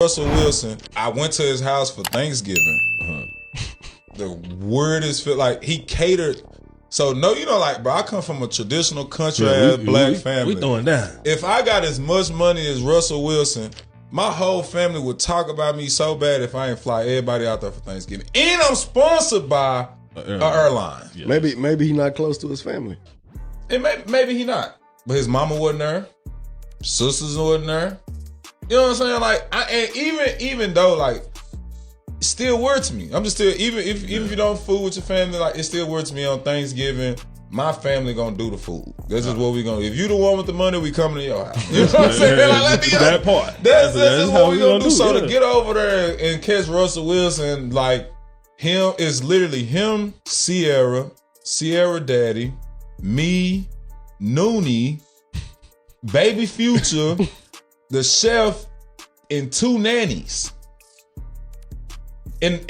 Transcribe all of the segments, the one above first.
Russell Wilson, I went to his house for Thanksgiving. The weirdest feel like he catered. So no, you know, like, bro, I come from a traditional country ass black family. We throwing down. If I got as much money as Russell Wilson, my whole family would talk about me so bad if I ain't fly everybody out there for Thanksgiving. And I'm sponsored by an airline. Yeah. Maybe he not close to his family. And maybe he not. But his mama wasn't there. Sisters wasn't there. You know what I'm saying? Like, and even though, like, it still weird to me. I'm just still, even if you don't food with your family, like, it still weird to me on Thanksgiving. My family gonna do the food. This is what we gonna do. If you the one with the money, we coming to your house. You know what I'm saying? Like, let me that part. That's what we gonna do. So to get over there and catch Russell Wilson, like, him is literally him, Sierra Daddy, me, Noonie, Baby Future, the chef, and 2 nannies. And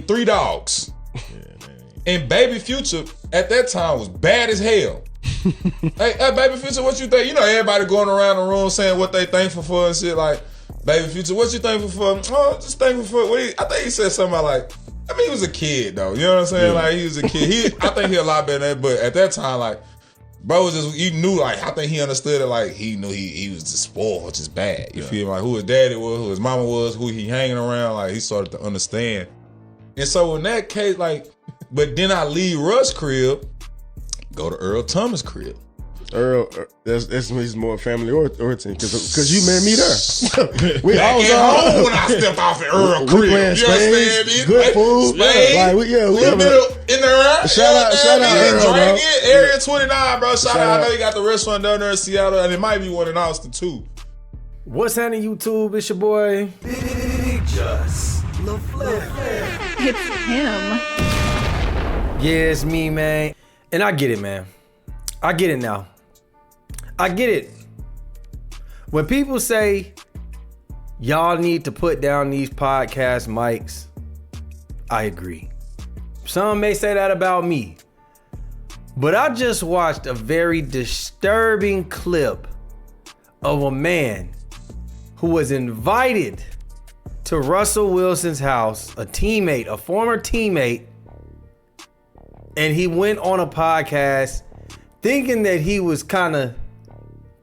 3 dogs. And Baby Future at that time was bad as hell. hey, Baby Future, what you think? You know, everybody going around the room saying what they thankful for and shit. Like, Baby Future, what you thankful for? Oh, just thankful for. I think he said something about, like, I mean, he was a kid though. You know what I'm saying? Yeah. Like, he was a kid. I think he a lot better than that. But at that time, like, bro was just, you knew, like, I think he understood it. Like, he knew he was just spoiled, which is bad. You feel me? Like, who his daddy was, who his mama was, who he hanging around. Like, he started to understand. And so in that case, like, but then I leave Russ' crib, go to Earl Thomas' crib. Earl, that's more family origin because you met me there. We all was home when I stepped off at Earl crib. We playing spades, good food. Like, we in there. Shout out Earl, bro. Area 29, bro. Shout out. I know you got the restaurant down there in Seattle, and it might be one in Austin too. What's happening, YouTube? It's your boy Big-JusLaFlare. It's him. Yeah, it's me, man. And I get it, man. I get it now. I get it. When people say y'all need to put down these podcast mics, I agree. Some may say that about me. But I just watched a very disturbing clip of a man who was invited to Russell Wilson's house, a former teammate, and he went on a podcast thinking that he was kind of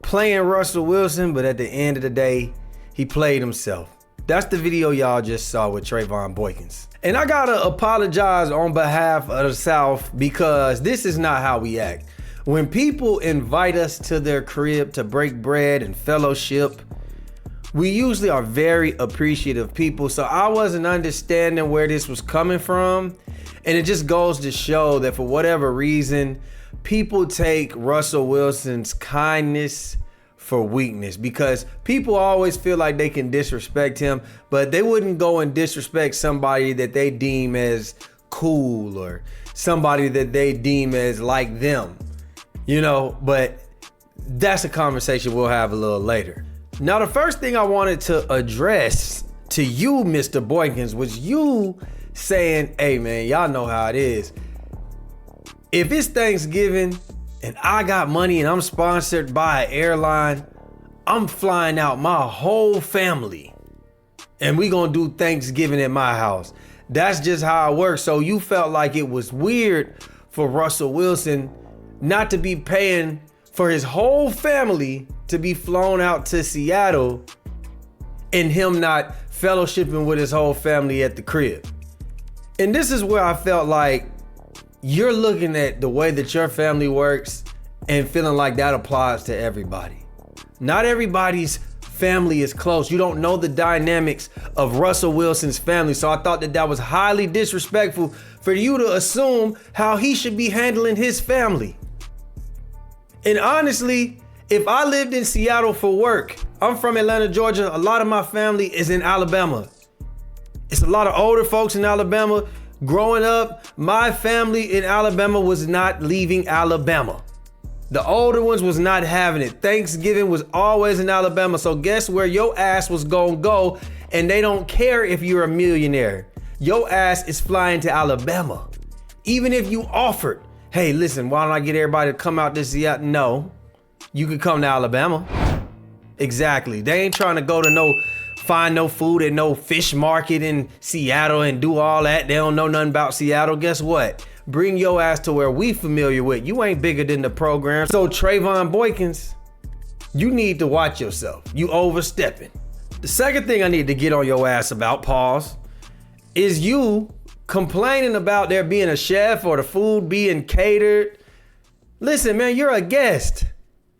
playing Russell Wilson, but at the end of the day, he played himself. That's the video y'all just saw with Trevone Boykin. And I gotta apologize on behalf of the South because this is not how we act. When people invite us to their crib to break bread and fellowship, we usually are very appreciative people. So I wasn't understanding where this was coming from. And it just goes to show that for whatever reason, people take Russell Wilson's kindness for weakness because people always feel like they can disrespect him, but they wouldn't go and disrespect somebody that they deem as cool or somebody that they deem as like them, you know, but that's a conversation we'll have a little later. Now, the first thing I wanted to address to you, Mr. Boykins, was you saying, hey man, y'all know how it is. If it's Thanksgiving and I got money and I'm sponsored by an airline, I'm flying out my whole family and we gonna do Thanksgiving at my house. That's just how it works. So you felt like it was weird for Russell Wilson not to be paying for his whole family to be flown out to Seattle and him not fellowshipping with his whole family at the crib. And this is where I felt like you're looking at the way that your family works and feeling like that applies to everybody. Not everybody's family is close. You don't know the dynamics of Russell Wilson's family. So I thought that that was highly disrespectful for you to assume how he should be handling his family. And honestly, if I lived in Seattle for work, I'm from Atlanta, Georgia. A lot of my family is in Alabama. It's a lot of older folks in Alabama. Growing up, my family in Alabama was not leaving Alabama. The older ones was not having it. Thanksgiving was always in Alabama. So guess where your ass was gonna go? And they don't care if you're a millionaire. Your ass is flying to Alabama. Even if you offered, hey, listen, why don't I get everybody to come out this year? No, you could come to Alabama. Exactly. They ain't trying to go to no find no food at no fish market in Seattle and do all that. They don't know nothing about Seattle. Guess what? Bring your ass to where we familiar with. You ain't bigger than the program. So Trevone Boykins, you need to watch yourself. You overstepping. The second thing I need to get on your ass about, pause, is you complaining about there being a chef or the food being catered. Listen, man, you're a guest.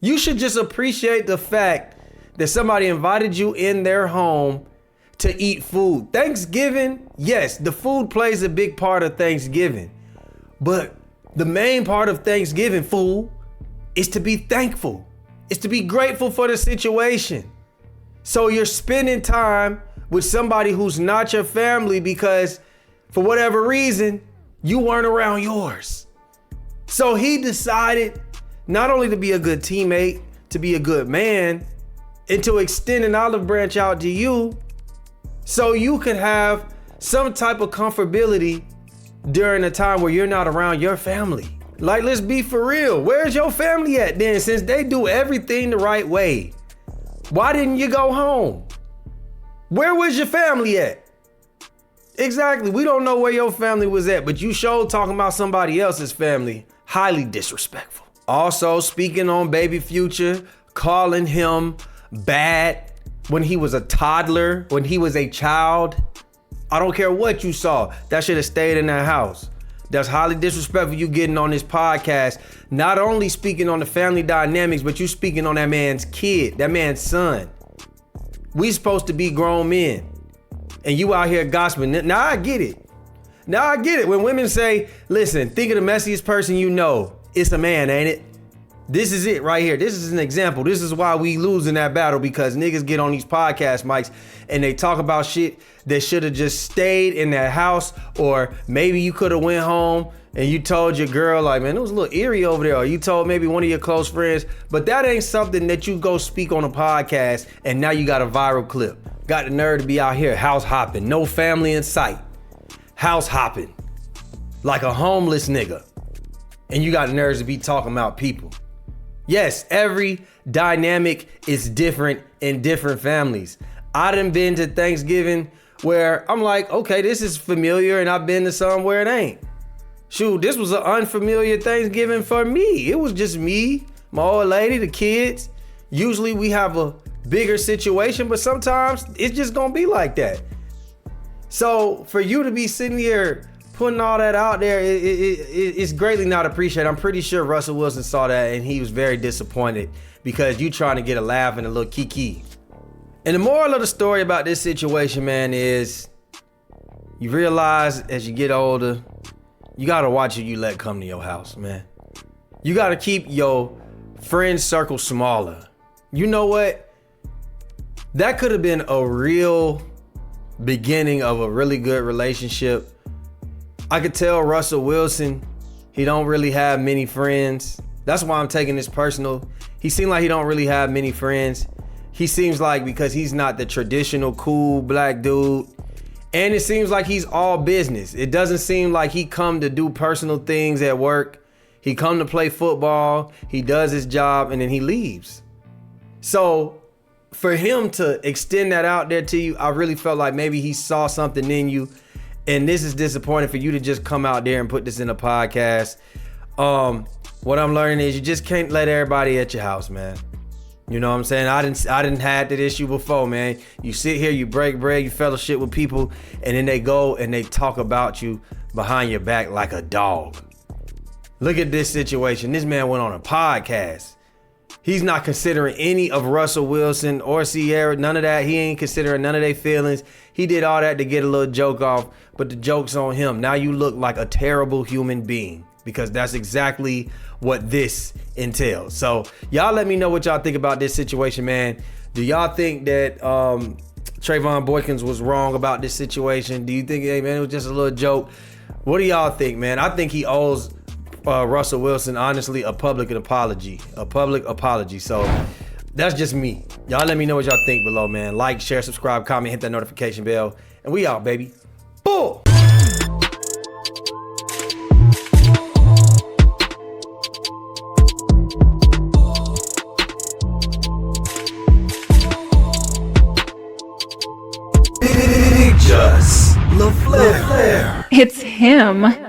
You should just appreciate the fact that somebody invited you in their home to eat food. Thanksgiving, yes, the food plays a big part of Thanksgiving. But the main part of Thanksgiving, fool, is to be thankful. It's to be grateful for the situation. So you're spending time with somebody who's not your family because for whatever reason, you weren't around yours. So he decided not only to be a good teammate, to be a good man, and to extend an olive branch out to you so you could have some type of comfortability during a time where you're not around your family. Like, let's be for real. Where's your family at then? Since they do everything the right way, why didn't you go home? Where was your family at? Exactly. We don't know where your family was at, but you showed talking about somebody else's family. Highly disrespectful. Also, speaking on Baby Future, calling him bad when he was a toddler, when he was a child. I don't care what you saw. That should have stayed in that house. That's highly disrespectful, you getting on this podcast, not only speaking on the family dynamics, but you speaking on that man's kid, that man's son. We supposed to be grown men, and you out here gossiping. Now I get it. When women say, listen, think of the messiest person you know. It's a man, ain't it? This is it right here. This is an example. This is why we lose in that battle, because niggas get on these podcast mics and they talk about shit that should have just stayed in that house, or maybe you could have went home and you told your girl, like, man, it was a little eerie over there, or you told maybe one of your close friends, but that ain't something that you go speak on a podcast and now you got a viral clip. Got the nerve to be out here house hopping, no family in sight, house hopping like a homeless nigga, and you got nerves to be talking about people. Yes, every dynamic is different in different families. I done been to Thanksgiving where I'm like, okay, this is familiar, and I've been to some where it ain't. Shoot, this was an unfamiliar Thanksgiving for me. It was just me, my old lady, the kids. Usually we have a bigger situation, but sometimes it's just gonna be like that. So for you to be sitting here putting all that out there, it's greatly not appreciated. I'm pretty sure Russell Wilson saw that and he was very disappointed because you trying to get a laugh and a little kiki. And the moral of the story about this situation, man, is you realize as you get older, you gotta watch who you let come to your house, man. You gotta keep your friend circle smaller. You know what? That could have been a real beginning of a really good relationship. I could tell Russell Wilson, he don't really have many friends. That's why I'm taking this personal. He seemed like he don't really have many friends. He seems like, because he's not the traditional cool black dude, and it seems like he's all business. It doesn't seem like he come to do personal things at work. He come to play football, he does his job, and then he leaves. So for him to extend that out there to you, I really felt like maybe he saw something in you. And this is disappointing for you to just come out there and put this in a podcast. What I'm learning is you just can't let everybody at your house, man. You know what I'm saying? I didn't had that issue before, man. You sit here, you break bread, you fellowship with people, and then they go and they talk about you behind your back like a dog. Look at this situation. This man went on a podcast. He's not considering any of Russell Wilson or Sierra, none of that. He ain't considering none of their feelings. He did all that to get a little joke off, but the joke's on him. Now you look like a terrible human being, because that's exactly what this entails. So y'all let me know what y'all think about this situation, man. Do y'all think that Trevone Boykin was wrong about this situation? Do you think, hey man, it was just a little joke? What do y'all think, man? I think he owes Russell Wilson, honestly, a public apology. So that's just me. Y'all let me know what y'all think below, man. Like, share, subscribe, comment, hit that notification bell, and we out, baby. Bull. LaFlare. It's him.